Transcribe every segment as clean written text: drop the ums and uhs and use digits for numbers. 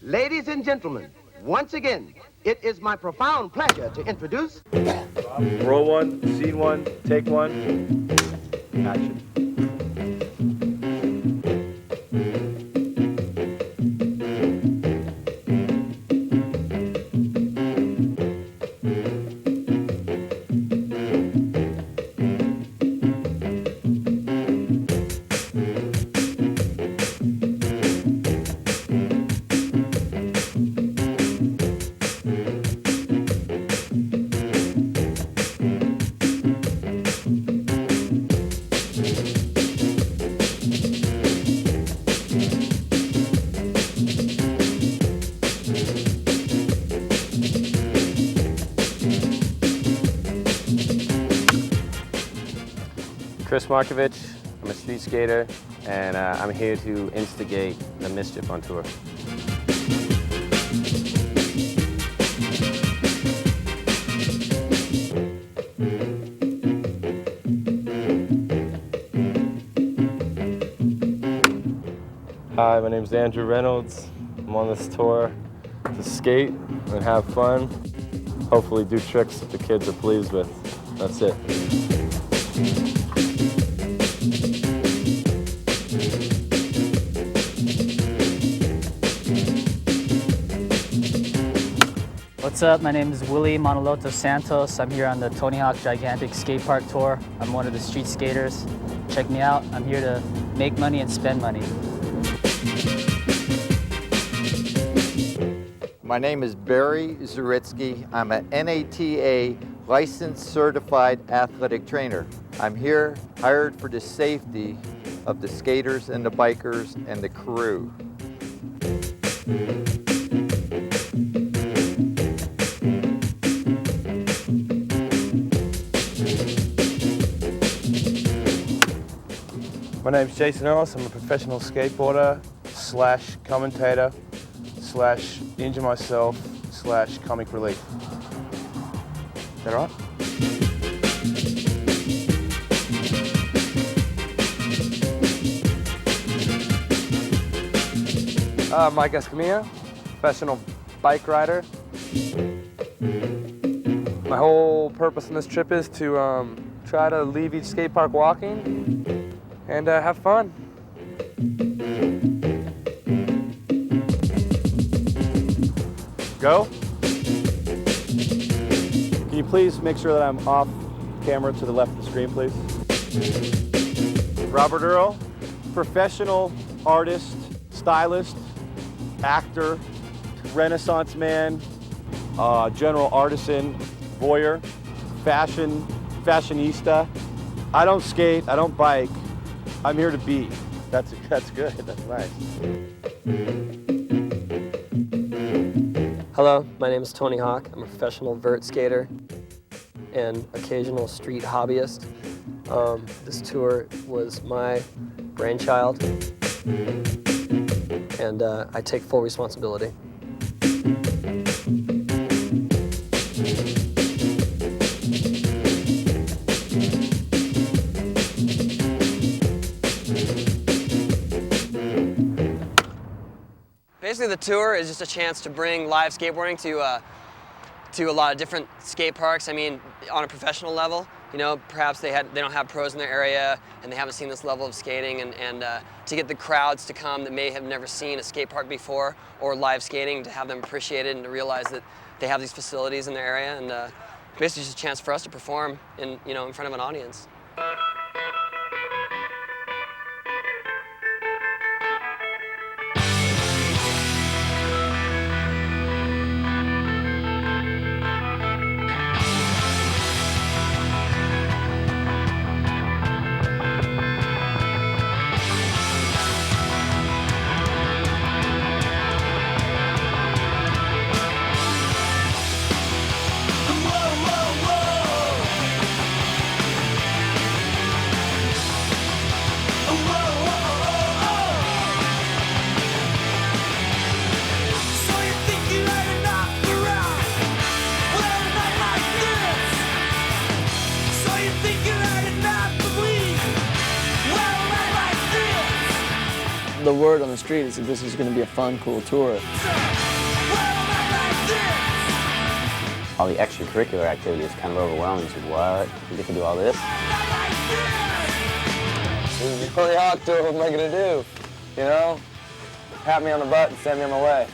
Ladies and gentlemen, once again, it is my profound pleasure to introduce... Roll one, scene one, take one, action. Chris Markovich, I'm a street skater, and I'm here to instigate the mischief on tour. Hi, my name is Andrew Reynolds. I'm on this tour to skate and have fun. Hopefully do tricks that the kids are pleased with. That's it. What's up? My name is Willie Monoloto Santos. I'm here on the Tony Hawk Gigantic Skatepark Tour. I'm one of the street skaters. Check me out. I'm here to make money and spend money. My name is Barry Zaritsky. I'm an NATA licensed certified athletic trainer. I'm here hired for the safety of the skaters and the bikers and the crew. My name's Jason Ellis. I'm a professional skateboarder slash commentator slash injure myself slash comic relief. Is that all right? Mike Escamilla, professional bike rider. My whole purpose on this trip is to try to leave each skate park walking and have fun. Go. Can you please make sure that I'm off camera to the left of the screen, please? Robert Earl, professional artist, stylist, actor, Renaissance man, general artisan, voyeur, fashionista. I don't skate, I don't bike. I'm here to be. That's good, that's nice. Hello, my name is Tony Hawk. I'm a professional vert skater and occasional street hobbyist. This tour was my brainchild, and I take full responsibility. Basically, the tour is just a chance to bring live skateboarding to a lot of different skate parks. I mean, on a professional level, you know, perhaps they don't have pros in their area and they haven't seen this level of skating, and to get the crowds to come that may have never seen a skate park before or live skating, to have them appreciate it and to realize that they have these facilities in their area, and basically just a chance for us to perform in front of an audience. The word on the street is that this is going to be a fun, cool tour. All the extracurricular activity is kind of overwhelming. So what? You get to do all this? This is Tony Hawk tour, what am I gonna do? You know? Pat me on the butt and send me on my way.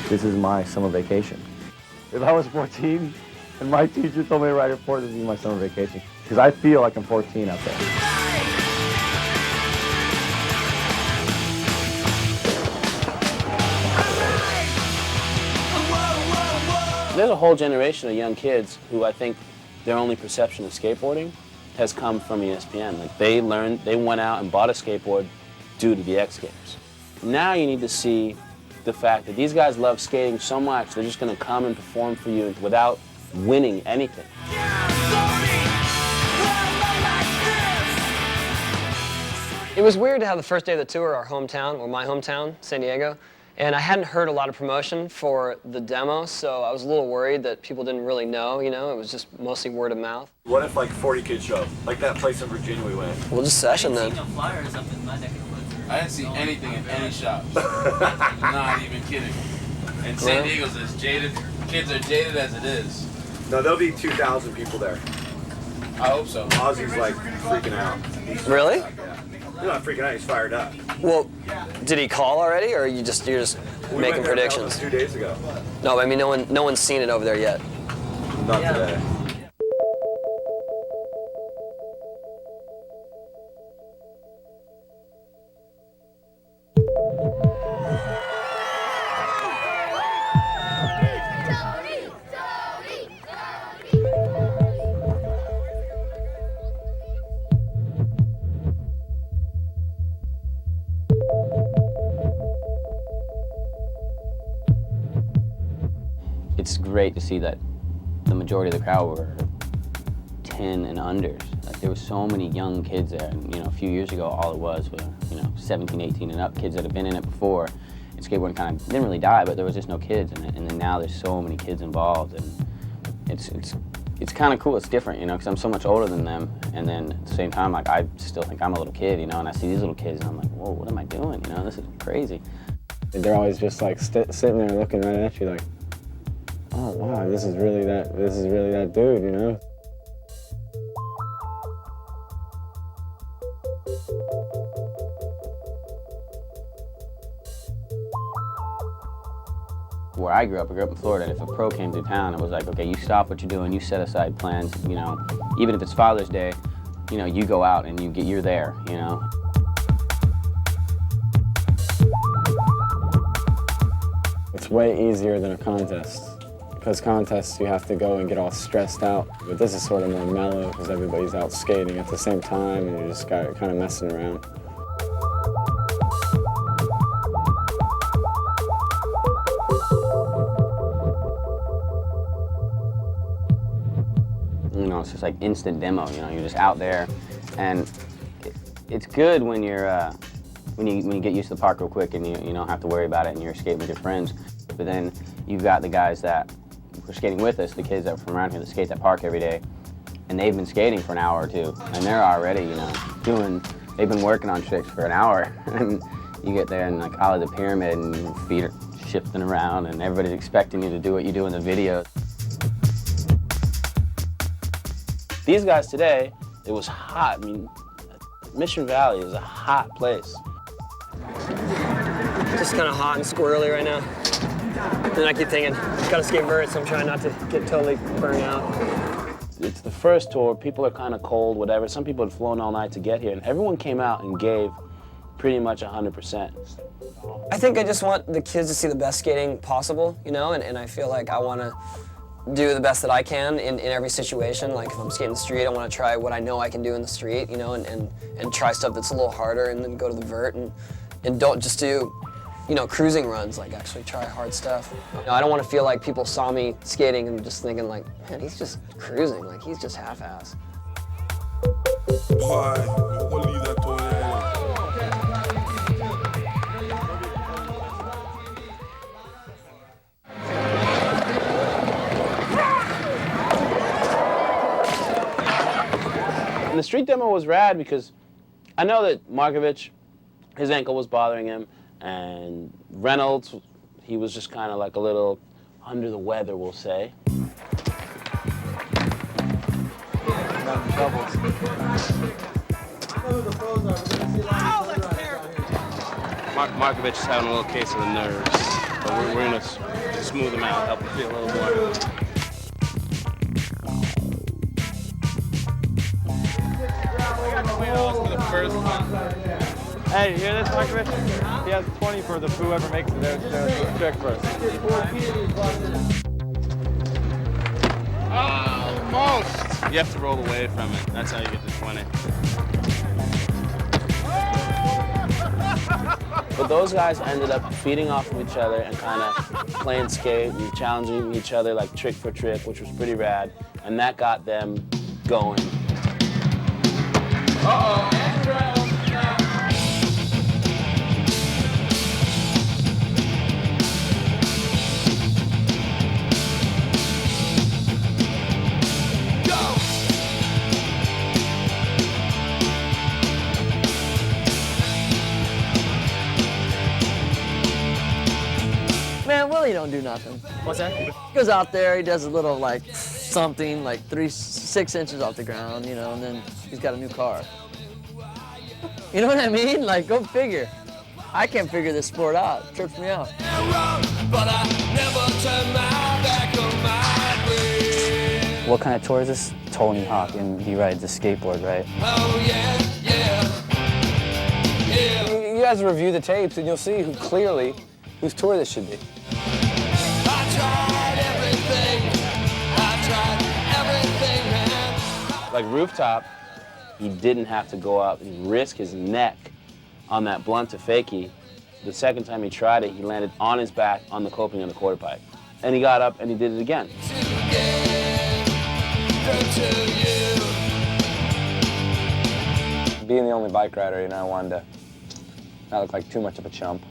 This is my summer vacation. If I was 14 and my teacher told me to write a report, this would be my summer vacation. Because I feel like I'm 14 out there. There's a whole generation of young kids who I think their only perception of skateboarding has come from ESPN. Like they went out and bought a skateboard due to the X Games. Now you need to see the fact that these guys love skating so much, they're just going to come and perform for you without winning anything. It was weird to have the first day of the tour, our hometown, or my hometown, San Diego, and I hadn't heard a lot of promotion for the demo, so I was a little worried that people didn't really know, you know, it was just mostly word of mouth. What if like 40 kids show up? Like that place in Virginia we went. We'll just session then. I didn't see anything in any shop. Not even kidding. And San Diego's as jaded, kids are jaded as it is. No, there'll be 2,000 people there. I hope so. Ozzy's like freaking out. Really? He's not freaking out, he's fired up. Well, did he call already, or you're just making predictions? 2 days ago. No, I mean no one's seen it over there yet. Not today. It's great to see that the majority of the crowd were 10 and unders. Like there were so many young kids there, and a few years ago all it was 17, 18 and up kids that have been in it before. And skateboarding kind of didn't really die, but there was just no kids in it. And then now there's so many kids involved, and it's kind of cool. It's different, because I'm so much older than them. And then at the same time, like I still think I'm a little kid, and I see these little kids, and I'm like, whoa, what am I doing? This is crazy. They're always just like sitting there looking right at you like, oh wow, this is really that dude, Where I grew up in Florida, and if a pro came to town, it was like, okay, you stop what you're doing, you set aside plans, even if it's Father's Day, you go out and you're there, It's way easier than a contest. Because contests, you have to go and get all stressed out. But this is sort of more mellow because everybody's out skating at the same time and you're just kind of messing around. It's just like instant demo, you're just out there. And it's good when you're, when you get used to the park real quick and you don't have to worry about it and you're skating with your friends. But then you've got the guys that were skating with us, the kids that are from around here that skate that park every day, and they've been skating for an hour or two, and they're already, they've been working on tricks for an hour, and you get there and like out of the pyramid and your feet are shifting around and everybody's expecting you to do what you do in the video. These guys today, it was hot. Mission Valley is a hot place. Just kind of hot and squirrely right now. And I keep thinking, gotta skate vert, so I'm trying not to get totally burned out. It's the first tour, people are kind of cold, whatever. Some people had flown all night to get here, and everyone came out and gave pretty much 100%. I think I just want the kids to see the best skating possible, and I feel like I want to do the best that I can in every situation. Like if I'm skating the street, I want to try what I know I can do in the street, and try stuff that's a little harder, and then go to the vert and don't just do, cruising runs, like actually try hard stuff. I don't want to feel like people saw me skating and just thinking like, man, he's just cruising, like he's just half-ass. And the street demo was rad because I know that Markovich his ankle was bothering him, and Reynolds, he was just kind of like a little under the weather, we'll say. Markovic is having a little case of the nerves, but we're going to smooth him out, help him feel a little more. Hey, you hear this, Markovic? He has 20 for the whoever makes it their trick first. Almost! You have to roll away from it. That's how you get the 20. But those guys ended up feeding off of each other and kind of playing skate and challenging each other like trick for trick, which was pretty rad. And that got them going. Uh-oh. Man, Willie don't do nothing. What's that? He goes out there, he does a little like something, like 6 inches off the ground, you know, and then he's got a new car. You know what I mean? Like, go figure. I can't figure this sport out. It trips me out. What kind of tour is this? Tony Hawk, and he rides a skateboard, right? Oh, yeah, yeah. You guys review the tapes and you'll see whose tour this should be. I tried everything, man. Like Rooftop, he didn't have to go up and risk his neck on that blunt to fakie. The second time he tried it, he landed on his back on the coping of the quarter pipe. And he got up and he did it again. Being the only bike rider, you know, I wanted to not look like too much of a chump.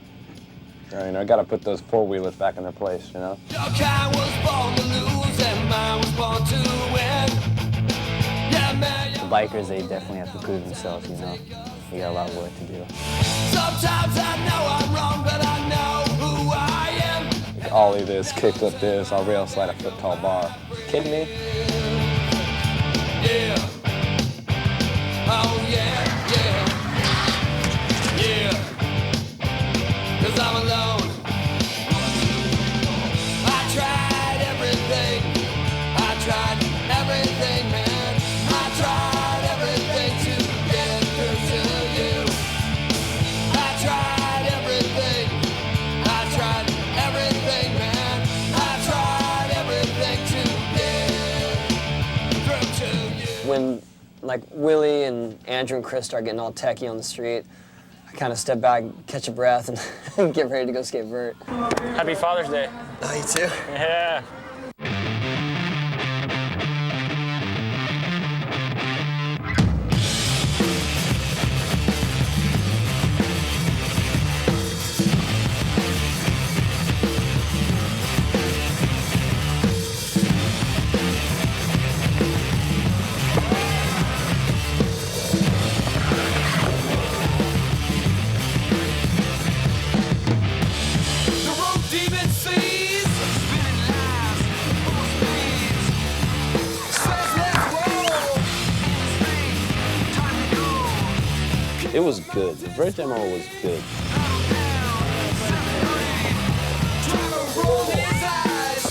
You know, I gotta put those four-wheelers back in their place, you know? Your kind was born to lose and mine was born to win. Yeah, man. The bikers, they definitely have to prove themselves, you know? We got a lot of work to do. Sometimes I know I'm wrong, but I know who I am. Ollie this, kickflip this, I'll rail slide a foot-tall bar. Kidding me? Yeah. Oh, yeah, yeah. Yeah. 'Cause I'm alone. I tried everything. I tried everything, man. I tried everything to get through to you. I tried everything. I tried everything, man. I tried everything to get through to you. When like Willie and Andrew and Chris start getting all techie on the street, I kind of step back, catch a breath, and get ready to go skate vert. Happy Father's Day. Oh, you too? Yeah. The road demon sees spinning lies, full speeds. Says let's roll. Time to go. It was good. The vert demo was good. Trying to roll his eyes.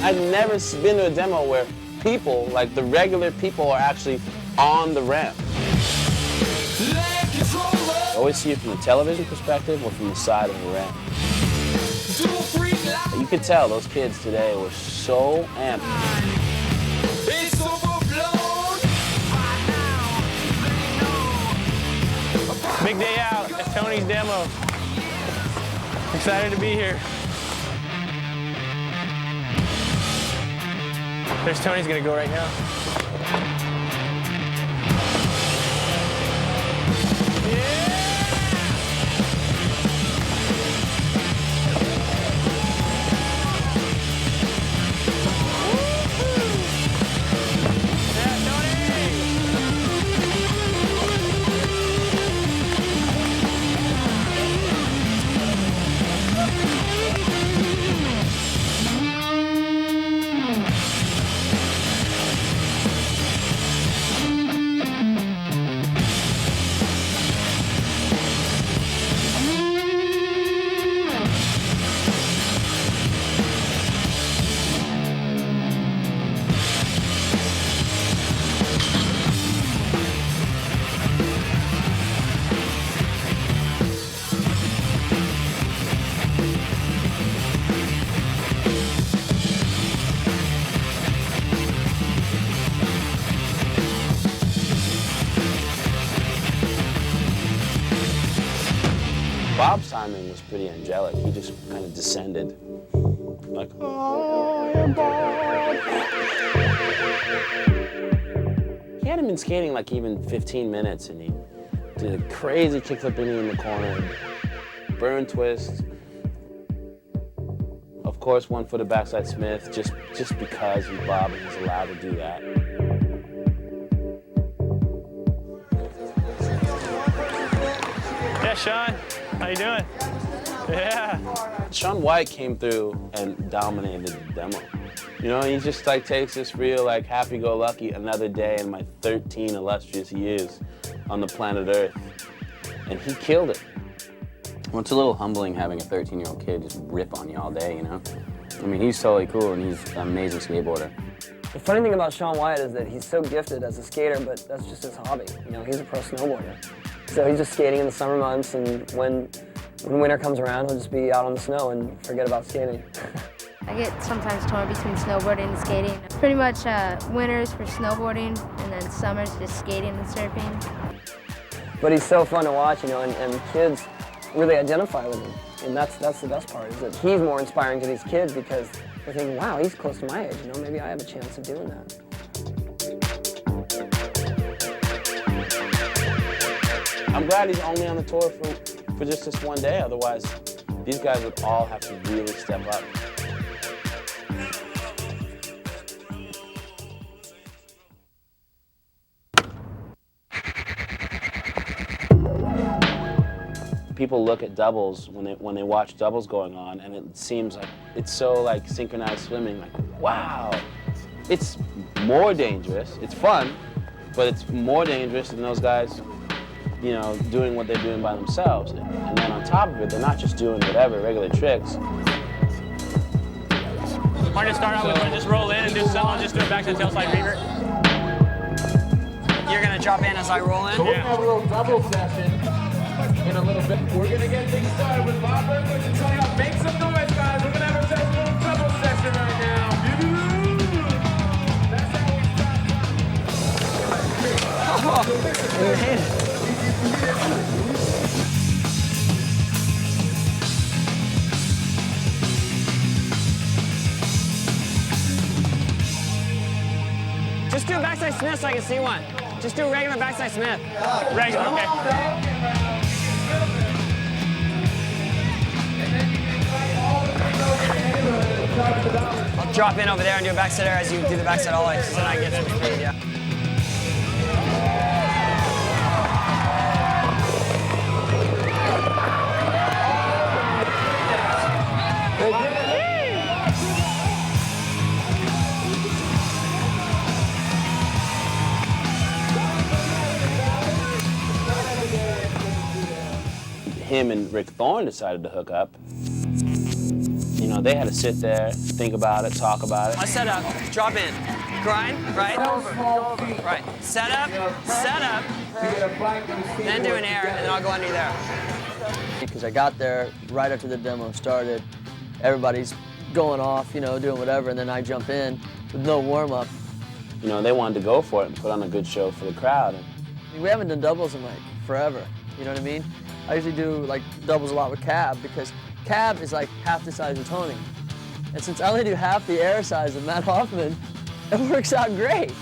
I've never been to a demo where people, like the regular people, are actually on the ramp. Leg controller. I always see it from the television perspective or from the side of the ramp. Dual freak life. You could tell those kids today were so amped. It's overblown. Big day out at Tony's demo. Excited to be here. There's Tony's gonna go right now. pretty angelic. He just kind of descended. Like, oh, I am born. He hadn't been skating like even 15 minutes, and he did a crazy kickflip in the corner, burn twist. Of course, 1-footed backside Smith, just because he's Bob and he's allowed to do that. Yeah, Sean, how you doing? Yeah. Shaun White came through and dominated the demo. You know, he just like takes this real like happy-go-lucky another day in my 13 illustrious years on the planet Earth, and he killed it. Well, it's a little humbling having a 13-year-old kid just rip on you all day, you know? I mean, he's totally cool, and he's an amazing skateboarder. The funny thing about Shaun White is that he's so gifted as a skater, but that's just his hobby. You know, he's a pro snowboarder. So he's just skating in the summer months, and when winter comes around, he'll just be out on the snow and forget about skating. I get sometimes torn between snowboarding and skating. Pretty much winters for snowboarding, and then summers just skating and surfing. But he's so fun to watch, you know, and kids really identify with him. And that's the best part, is that he's more inspiring to these kids because they're thinking, wow, he's close to my age, you know, maybe I have a chance of doing that. I'm glad he's only on the tour for just this one day, otherwise these guys would all have to really step up. People look at doubles when they watch doubles going on, and it seems like it's so like synchronized swimming. Like, wow, it's more dangerous. It's fun, but it's more dangerous than those guys, you know, doing what they're doing by themselves. And then on top of it, they're not just doing whatever regular tricks. Hard to start out with, just roll in and do something, just do a backside tailslide revert. You're gonna drop in as I roll in? So we're gonna have a little double session in a little bit. We're gonna get things started with Bob Berkowitz and Tony Hawk. Make some noise, guys. We're gonna have a little double session right now. That's how we start. Just do a backside Smith so I can see one. Just do a regular backside Smith. Regular, okay. I'll drop in over there and do a backside air as you do the backside ollie, so then I get some speed, yeah. Him and Rick Thorne decided to hook up. You know, they had to sit there, think about it, talk about it. I set up, drop in, grind, right? Right. Set up, then do an air, and then I'll go under there. Because I got there right after the demo started. Everybody's going off, you know, doing whatever, and then I jump in with no warm-up. You know, they wanted to go for it and put on a good show for the crowd. We haven't done doubles in like forever, you know what I mean? I usually do like doubles a lot with Cab because Cab is like half the size of Tony. And since I only do half the air size of Matt Hoffman, it works out great.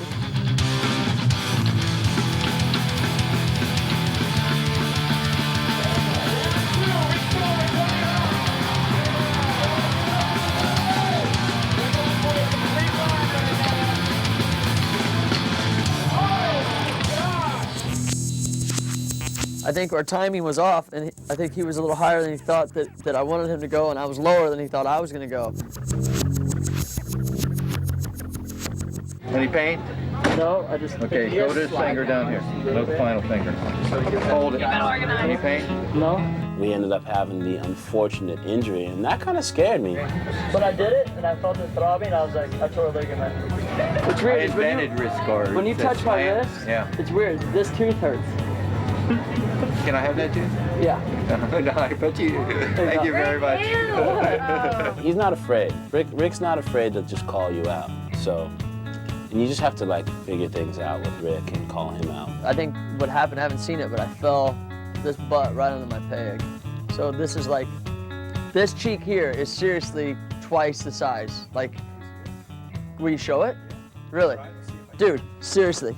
I think our timing was off, and I think he was a little higher than he thought that I wanted him to go, and I was lower than he thought I was going to go. Any pain? No, I just... Okay, go to his finger down here. No final finger. Hold it. Any pain? No. We ended up having the unfortunate injury, and that kind of scared me. But I did it, and I felt it throbbing, I was like, I tore a ligament. It's weird. I invented wrist guard. When you touch my wrist, it's weird. This tooth hurts. Can I have that tooth? Yeah. No, I bet you. Thank you very much. He's not afraid. Rick's not afraid to just call you out. So, and you just have to like figure things out with Rick and call him out. I think what happened, I haven't seen it, but I fell this butt right under my peg. So this is like This cheek here is seriously twice the size. Like, will you show it? Really? Dude, seriously.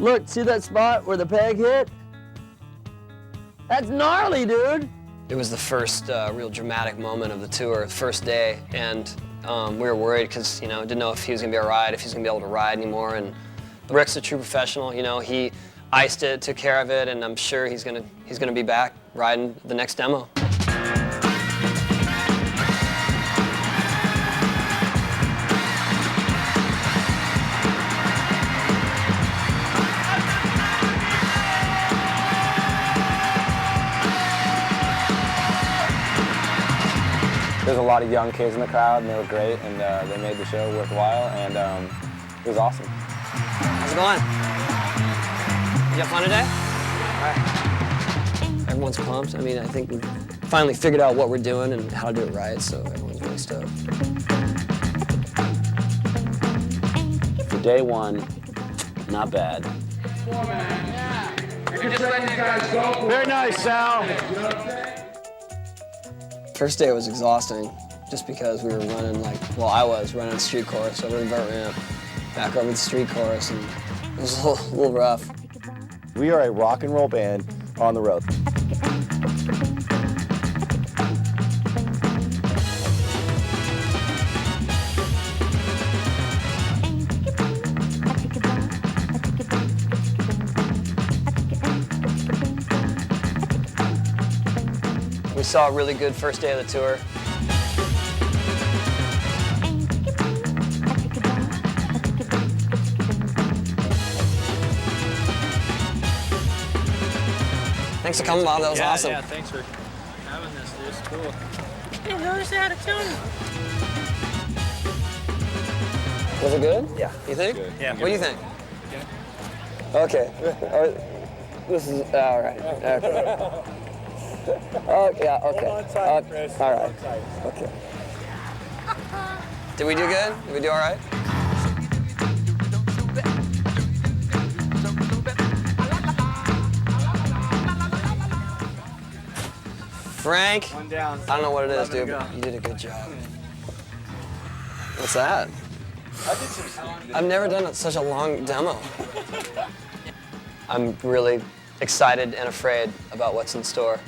Look, see that spot where the peg hit? That's gnarly, dude. It was the first real dramatic moment of the tour, first day, and we were worried because, you know, didn't know if he was gonna be all right, if he was gonna be able to ride anymore. And Rick's a true professional, you know, he iced it, took care of it, and I'm sure he's gonna be back riding the next demo. There's a lot of young kids in the crowd, and they were great, and they made the show worthwhile, and it was awesome. How's it going? You have fun today? All right. Everyone's pumped. I mean, I think we finally figured out what we're doing and how to do it right, so everyone's really stoked. For day one, not bad. Very nice, Sal. First day was exhausting, just because we were running I was running a street course over the vert ramp, back over the street course, and it was a little rough. We are a rock and roll band on the road. We saw a really good first day of the tour. Thanks for coming, Bob. That was awesome. Yeah, thanks for having this, dude. It's cool. Hey, who's out of tune? Was it good? Yeah. You think? Good. Yeah. What do you think? Okay. This is all right. Okay. Oh, yeah, okay. All right. Okay. Did we do good? Did we do all right? Frank, One down. I don't know what it is, dude, Go. but you did a good job. What's that? I've never done such a long demo. I'm really excited and afraid about what's in store.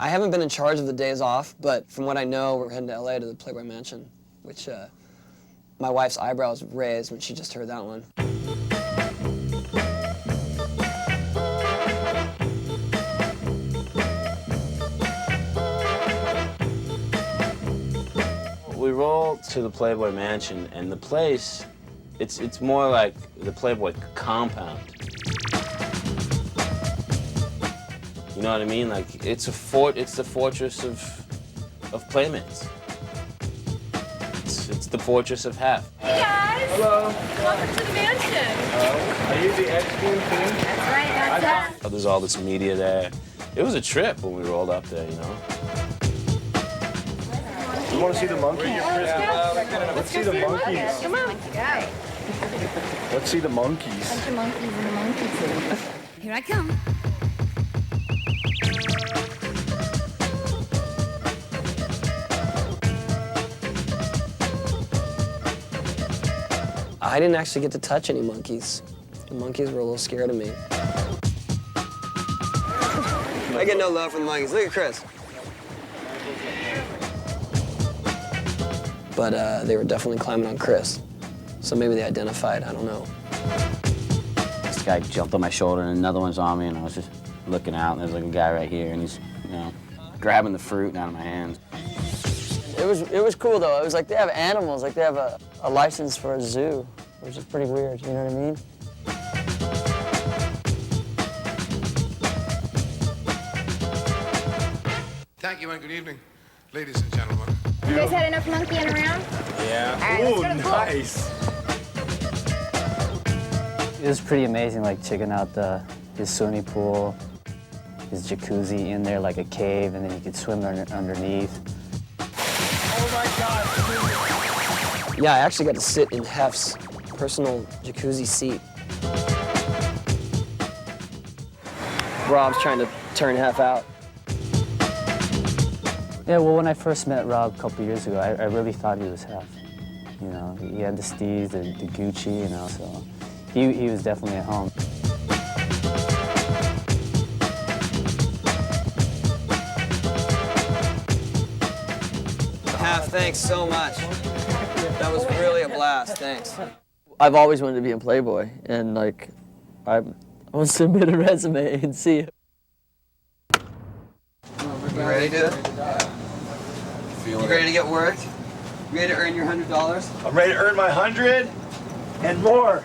I haven't been in charge of the days off, but from what I know, we're heading to LA to the Playboy Mansion, which my wife's eyebrows raised when she just heard that one. We roll to the Playboy Mansion, and the place, it's more like the Playboy compound. You know what I mean? Like, it's the fortress of Playmates. It's the fortress of half. Hey guys! Hello. Welcome to the mansion. Are you the X-Team team? That's right, that's us. There's all this media there. It was a trip when we rolled up there, you know? You want to see the monkeys? Let's see the monkeys. Come on. Go. Let's see the monkeys. Bunch of monkeys in the monkey suit. Here I come. I didn't actually get to touch any monkeys. The monkeys were a little scared of me. I get no love from the monkeys. Look at Chris. But they were definitely climbing on Chris. So maybe they identified, I don't know. This guy jumped on my shoulder and another one's on me, and I was just looking out, and there's like a guy right here, and he's, you know, grabbing the fruit out of my hands. It was cool though. It was like they have animals, like they have a license for a zoo, which is pretty weird, you know what I mean? Thank you and good evening, ladies and gentlemen. You guys had enough monkeying around? Yeah. All right, let's go to the pool. Nice. It was pretty amazing, like checking out his swimming pool. his jacuzzi in there like a cave, and then you could swim underneath. Oh my God. Yeah, I actually got to sit in Hef's personal jacuzzi seat. Rob's trying to turn Hef out. Yeah, well, when I first met Rob a couple years ago, I really thought he was Hef. You know, he had the steez, the Gucci, you know, so he was definitely at home. Hef, thanks so much. That was really a blast, thanks. I've always wanted to be in Playboy, and like, I want to submit a resume and see it. You ready, dude? You ready to get worked? You ready to earn your $100? I'm ready to earn my 100 and more.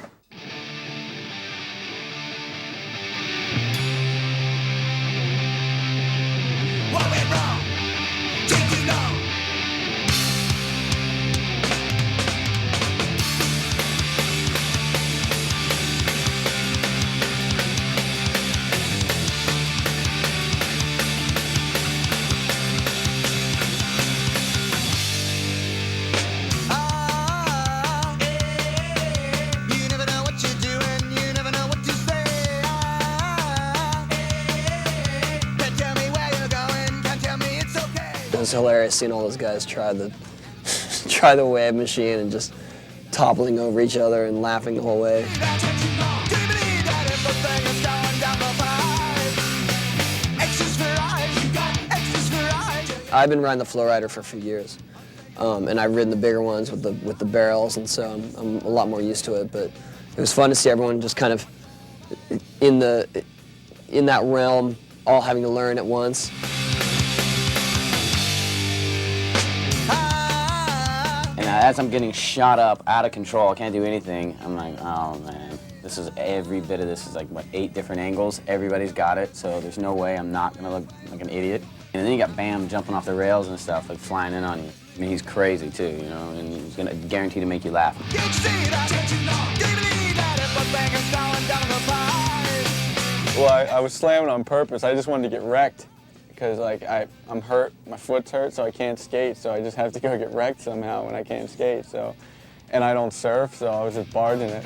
It was hilarious seeing all those guys try the wave machine and just toppling over each other and laughing the whole way. I've been riding the flow rider for a few years, and I've ridden the bigger ones with the barrels, and so I'm a lot more used to it. But it was fun to see everyone just kind of in that realm, all having to learn at once. And as I'm getting shot up, out of control, I can't do anything, I'm like, oh man, this is every bit of this is like, what, 8 different angles? Everybody's got it, so there's no way I'm not gonna look like an idiot. And then you got Bam jumping off the rails and stuff, like flying in on you. I mean, he's crazy too, you know, and he's gonna guarantee to make you laugh. Well, I was slamming on purpose. I just wanted to get wrecked because like I'm hurt, my foot's hurt, so I can't skate. So I just have to go get wrecked somehow when I can't skate. So, and I don't surf, so I was just barging it.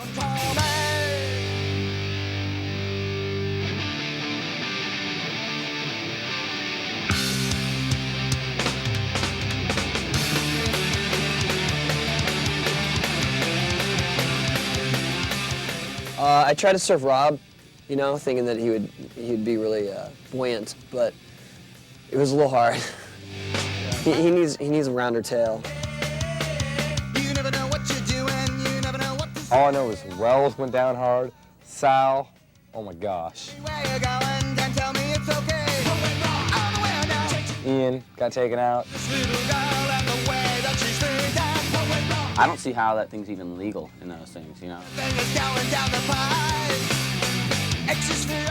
I tried to surf Rob, you know, thinking that he'd be really buoyant, but it was a little hard. he needs a rounder tail. All I know is Wells went down hard. Sal, oh my gosh. Ian got taken out. I don't see how that thing's even legal in those things, you know.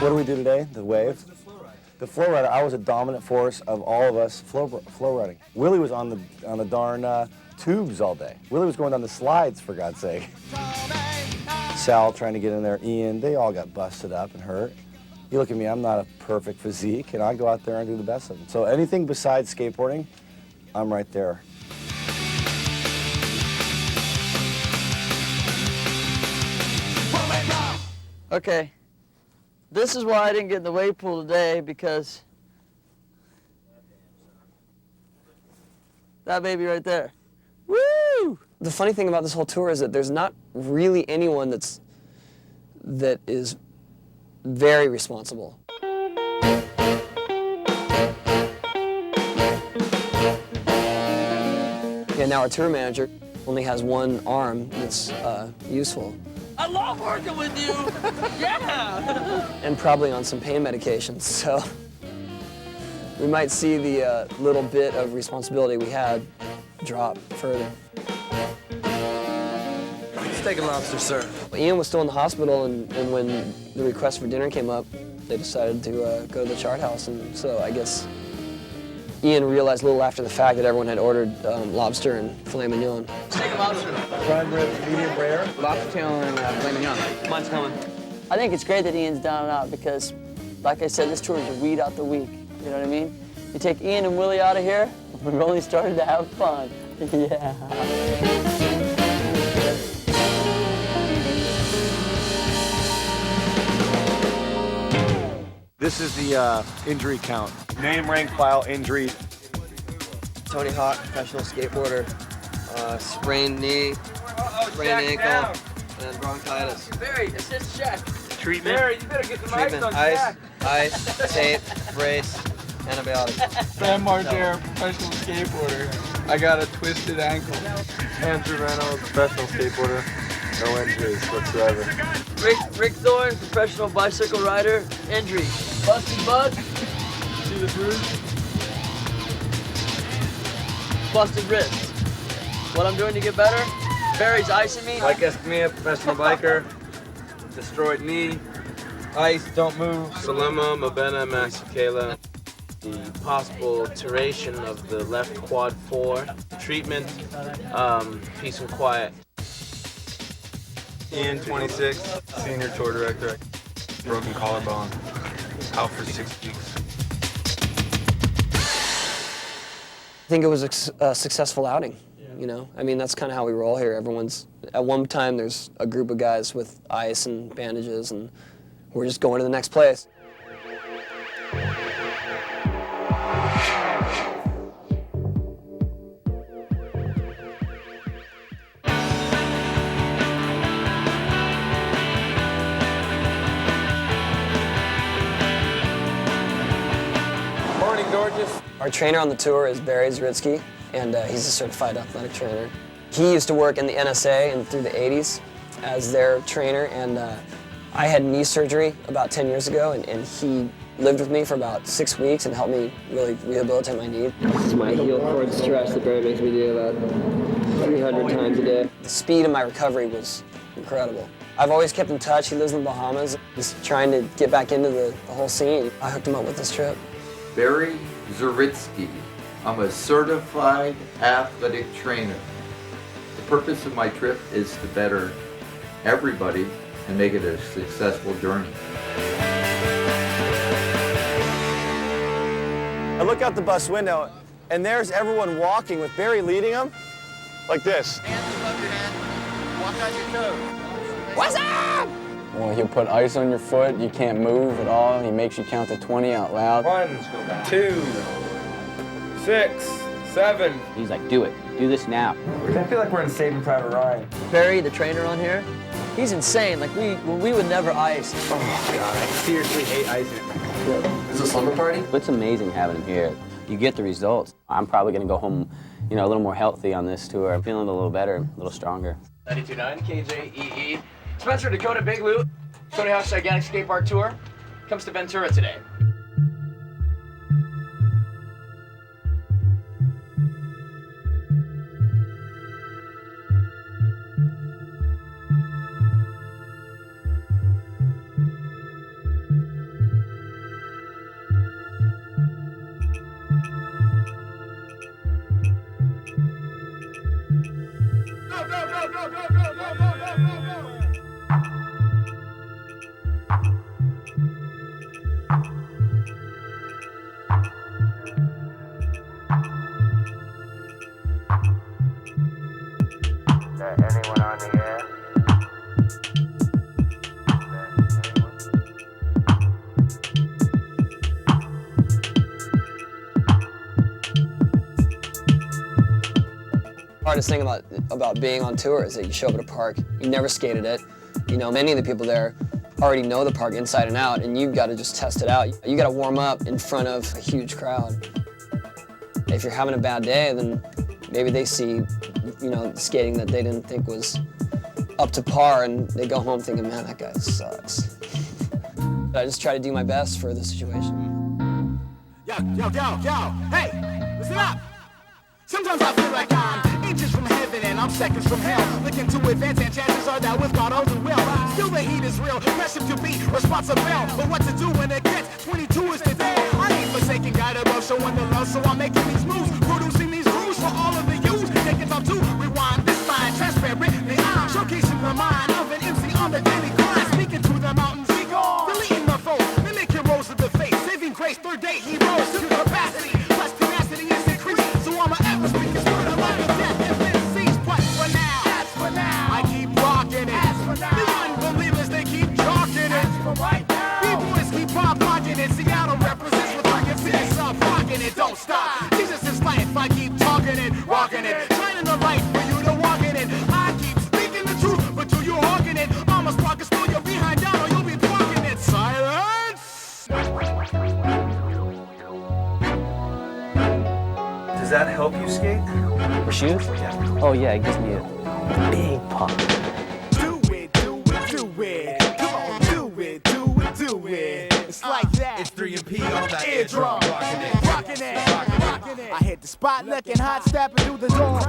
What do we do today? The wave? The flow rider, I was a dominant force of all of us flow riding. Willie was on the darn tubes all day. Willie was going down the slides, for God's sake. Sal trying to get in there, Ian, they all got busted up and hurt. You look at me, I'm not a perfect physique, and I go out there and do the best of it. So anything besides skateboarding, I'm right there. Okay, this is why I didn't get in the wave pool today, because that baby right there. Woo! The funny thing about this whole tour is that there's not really anyone that is very responsible. Yeah, now our tour manager only has one arm that's useful. I love working with you. Yeah. And probably on some pain medications, so we might see the little bit of responsibility we had drop further. Steak and lobster, sir. Ian was still in the hospital, and when the request for dinner came up, they decided to go to the chart house, and so I guess Ian realized a little after the fact that everyone had ordered lobster and filet mignon. Steak and lobster. Prime rib, medium rare. Lobster tail and filet mignon. Mine's coming. I think it's great that Ian's down and out, because Like I said, this tour is a weed out the week. You know what I mean? You take Ian and Willie out of here, we've only started to have fun. Yeah. This is the injury count. Name, rank, file, injury. Tony Hawk, professional skateboarder, sprained knee, sprained ankle, and bronchitis. Barry, assist check. Treatment. Barry, you better get the mics on Ice, tape, brace, antibiotics. Sam Margera, professional skateboarder. I got a twisted ankle. Andrew Reynolds, professional skateboarder. No injuries whatsoever. Rick Thorne, professional bicycle rider. Injury. Busted butt. See the bruise? Busted wrist. What I'm doing to get better? Barry's icing me. Mike Escamilla, professional biker. Destroyed knee. Ice, don't move. Salema, Mabena, Masakela. The possible iteration of the left quad 4. Treatment, peace and quiet. Ian, 26, senior tour director. Broken collarbone. Out for 6 weeks. I think it was a successful outing, you know? I mean, that's kind of how we roll here. Everyone's, at one time, there's a group of guys with ice and bandages, and we're just going to the next place. Morning, gorgeous. Our trainer on the tour is Barry Zuritsky, and he's a certified athletic trainer. He used to work in the NSA and through the 80s as their trainer, and I had knee surgery about 10 years ago, and he lived with me for about 6 weeks and helped me really rehabilitate my knee. This is my heel cord stretch that Barry makes me do about 300 times a day. The speed of my recovery was incredible. I've always kept in touch. He lives in the Bahamas. He's trying to get back into the whole scene. I hooked him up with this trip. Barry Zuritsky. I'm a certified athletic trainer. The purpose of my trip is to better everybody and make it a successful journey. I look out the bus window, and there's everyone walking with Barry leading them, like this. Hands above your head. Walk on your toes. What's up? Well, he'll put ice on your foot. You can't move at all. He makes you count to 20 out loud. 1, 2, 6, 7. He's like, do it. Do this now. I feel like we're in Saving Private Ryan. Barry, the trainer on here, he's insane. Like, we would never ice. Oh, God, I seriously hate icing. Is this a slumber party? It's amazing having him here. You get the results. I'm probably going to go home, you know, a little more healthy on this tour. I'm feeling a little better, a little stronger. 92.9 KJEE. Spencer Dakota Big Lou, Tony Hawk's Gigantic Skate Park Tour, comes to Ventura today. Anyone on the air? Hardest thing about being on tour is that you show up at a park, you never skated it. You know, many of the people there already know the park inside and out, and you've got to just test it out. You got to warm up in front of a huge crowd. If you're having a bad day, then maybe they see, you know, skating that they didn't think was up to par, and they go home thinking, man, that guy sucks. I just try to do my best for the situation. Yo, hey, listen up. Sometimes I feel like I'm inches from heaven and I'm seconds from hell. Looking to advance and chances are that with God all the will. Still the heat is real, pressure to be responsible. But what to do when it gets 22 is the day. I ain't forsaken God above showing the love, so I'm making these moves, producing these rules for all of the youth. Taking time to rewind this line, transparently I'm showcasing the mind of an MC on the daily grind. Speaking to the mountains, deleting the foe, mimicking roles. life. I keep talking it, rocking it, shining the light for you to walk in it. I keep speaking the truth, but you hawking it. I'ma spark a still you're behind down or you'll be blocking it. Silence! Does that help you skate? For shoes? Yeah. Oh yeah, it gives me a big pop. Do it, do it, do it. Come on, do it, do it, do it. It's like that. It's 3 and P on that Eardrum. Rocking it. Rocking it. Rocking it. I hit the spot looking hot, stepping through the door.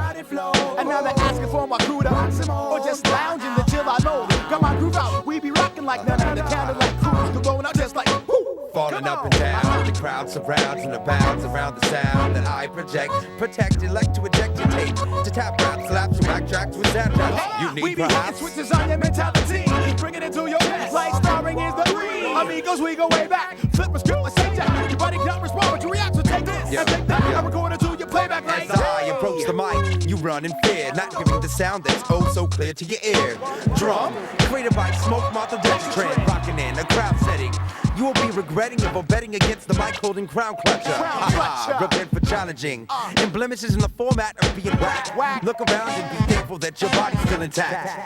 And now they're asking for my crew to rock some more. Or just lounging until I know. Got my groove out. We be rocking like none other Cadillac crews. Go going out just like whoo. Falling up and down, the crowd surrounds and abounds around the sound that I project. Protected like to eject your tape, to tap rap, slaps, and backtracks with soundtracks. You need We be hitting perhaps. switches on your mentality. Bring it into your best. Like starring is the dream. Amigos, we go way back. Flip a script, let's say that. Your body can't respond, but you react, so take this. Yeah. And take that. Yeah. I record it to your playback like As I approach the mic, you run in fear, not hearing the sound that's oh so clear to your ear. Drum, created by Smoke Moth of Trend, rocking in a crowd setting. You will be regretting if betting against the mic holding crown clutcher. Repent for challenging. And blemishes in the format of being whack. Look around and be thankful that your body's still intact.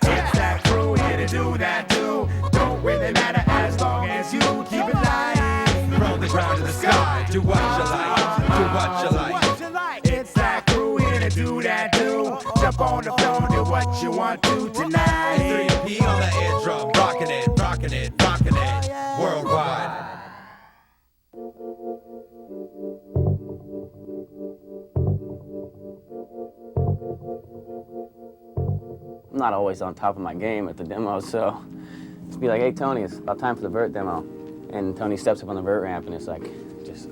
It's that crew here to do that too. Don't really matter as long as you keep it light. From the ground to the sky, do what you like. Do what you like. It's that crew here to do that too. Jump on the floor, do what you want to tonight. 3P on the eardrum, rocking it, rocking it, rocking it, worldwide. I'm not always on top of my game at the demo, so it's be like, hey Tony, it's about time for the vert demo. And Tony steps up on the vert ramp and it's like, just,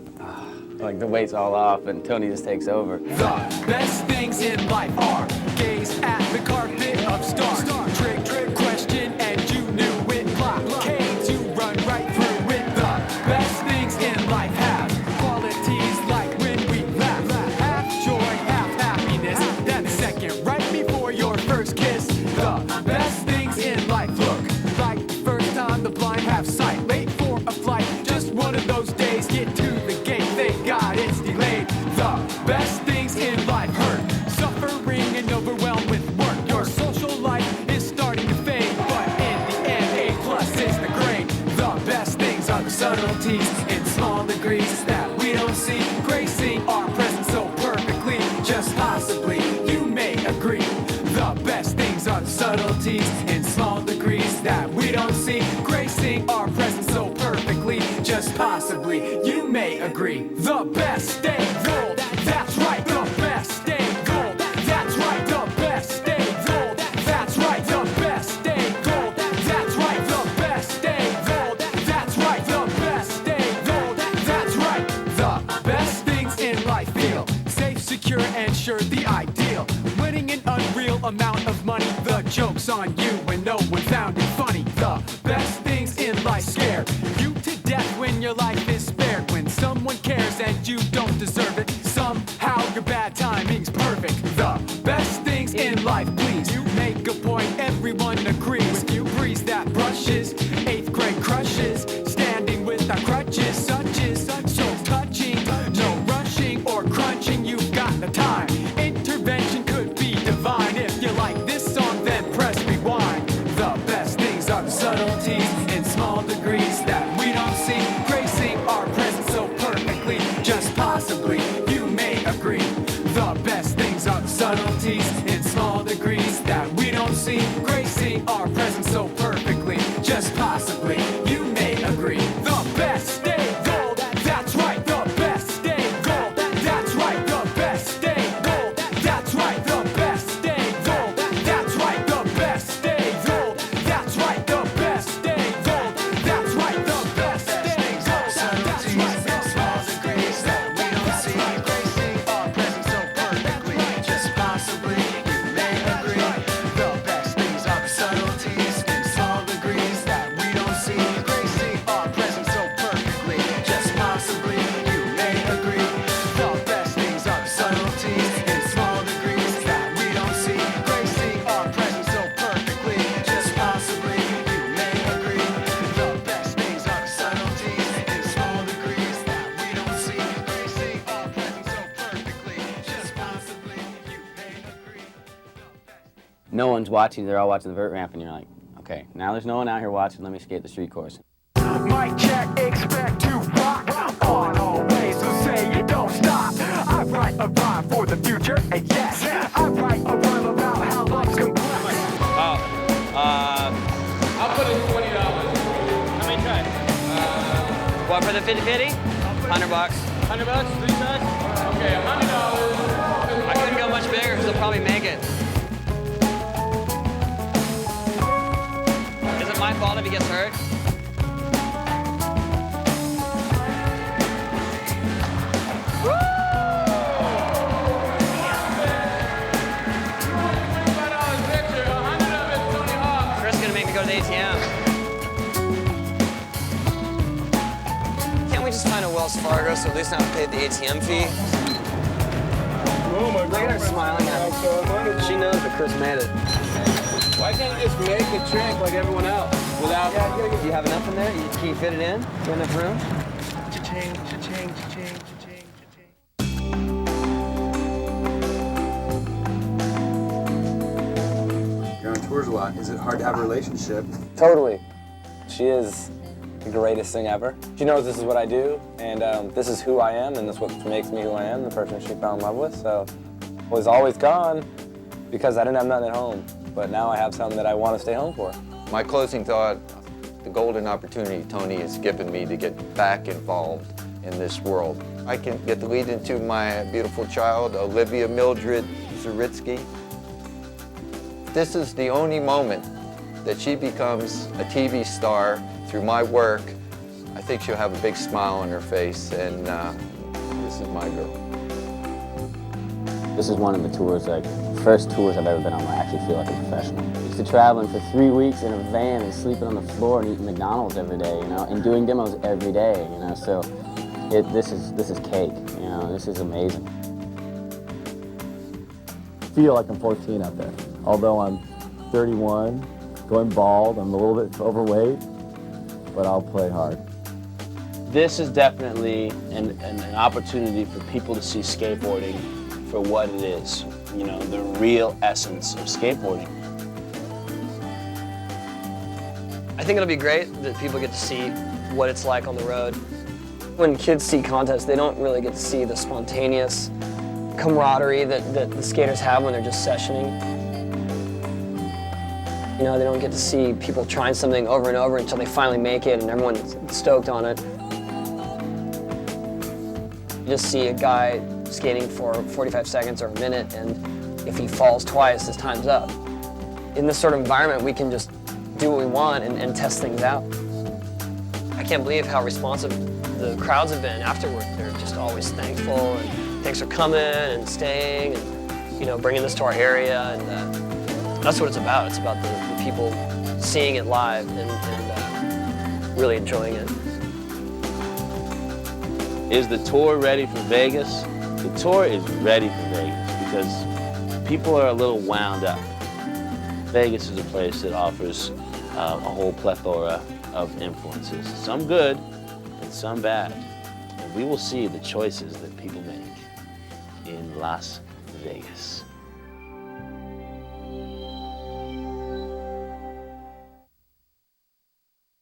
like the weight's all off and Tony just takes over. The best things in life are gaze at the carpet of stars. Trick, trick, question, and you knew it. Blockades, you run right through it. The best things in life have qualities like when we laugh. Half joy, half happiness. That second right before your first kiss. The best things in life look like the first time the blind have sight. Late for a flight, just one of those days. Get to the gate, thank God it's delayed. The best things in life hurt, suffering and overwhelmed with work. Your social life is starting to fade, but in the end, A+ is the grade. The best things are the subtleties in small degrees that we don't see, gracing our presence so perfectly. Just possibly, you may agree. The best things are the subtleties in small degrees that we don't see, gracing our presence so perfectly. Just possibly, you may agree. The best stay gold. That's right, the best stay gold. That's right, the best stay gold. That's right, the best stay gold. That's right, the best stay gold. That's right, the best stay gold. That's right. The best things in life feel safe, secure, and sure the ideal. Winning an unreal amount of money. The joke's on you when no one found it funny. The best things in life scare you to death when your life is spared. When someone cares and you don't deserve it. Somehow your bad timing's perfect. The best things in life, please. You make a point, everyone agrees. You breeze that brushes, 8th grade crushes. Standing without crutches, such is so touching. No rushing or crunching, you've got the time. Intervention could be divine. If you like this song, then press rewind. The best things are the subtleties in small degrees that we don't see, gracing our presence so perfectly. Just possibly, you no one's watching, they're all watching the vert ramp, and you're like, okay, now there's no one out here watching, let me skate the street course. Mic check, expect to rock on always, so say it don't stop. I write a rhyme for the future, and yes, I write a rhyme about how life's complex. I'll put in $20. How many tries? What for the 50-50? $100. $100, 3 tries? Okay, $100. I couldn't go much bigger because they'll probably make it. Is it my fault if he gets hurt? Chris is gonna make me go to the ATM. Can't we just find a Wells Fargo so at least not pay the ATM fee? Look at her smiling at me. She knows that Chris made it. Why can't you just make a trick like everyone else without... Do you have enough in there? Can you fit it in? Do you have enough room? Cha-ching, cha-ching, cha-ching, cha-ching, cha-ching. You're on tours a lot. Is it hard to have a relationship? Totally. She is the greatest thing ever. She knows this is what I do, and this is who I am, and this is what makes me who I am, the person she fell in love with. So I was always gone because I didn't have nothing at home. But now I have something that I want to stay home for. My closing thought, the golden opportunity Tony has given me to get back involved in this world. I can get to lead into my beautiful child, Olivia Mildred Zaritsky. This is the only moment that she becomes a TV star through my work. I think she'll have a big smile on her face, and this is my girl. This is one of the tours, like, first tours I've ever been on where I actually feel like a professional. Used to traveling for 3 weeks in a van and sleeping on the floor and eating McDonald's every day, you know, and doing demos every day, you know, so this is cake, you know, this is amazing. I feel like I'm 14 out there. Although I'm 31, going bald, I'm a little bit overweight, but I'll play hard. This is definitely an opportunity for people to see skateboarding for what it is, you know, the real essence of skateboarding. I think it'll be great that people get to see what it's like on the road. When kids see contests, they don't really get to see the spontaneous camaraderie that the skaters have when they're just sessioning. You know, they don't get to see people trying something over and over until they finally make it and everyone's stoked on it. You just see a guy skating for 45 seconds or a minute, and if he falls twice, his time's up. In this sort of environment, we can just do what we want and test things out. I can't believe how responsive the crowds have been afterward. They're just always thankful, and thanks for coming and staying, and you know, bringing this to our area, and that's what it's about. It's about the people seeing it live and really enjoying it. Is the tour ready for Vegas? The tour is ready for Vegas because people are a little wound up. Vegas is a place that offers a whole plethora of influences, some good and some bad. And we will see the choices that people make in Las Vegas.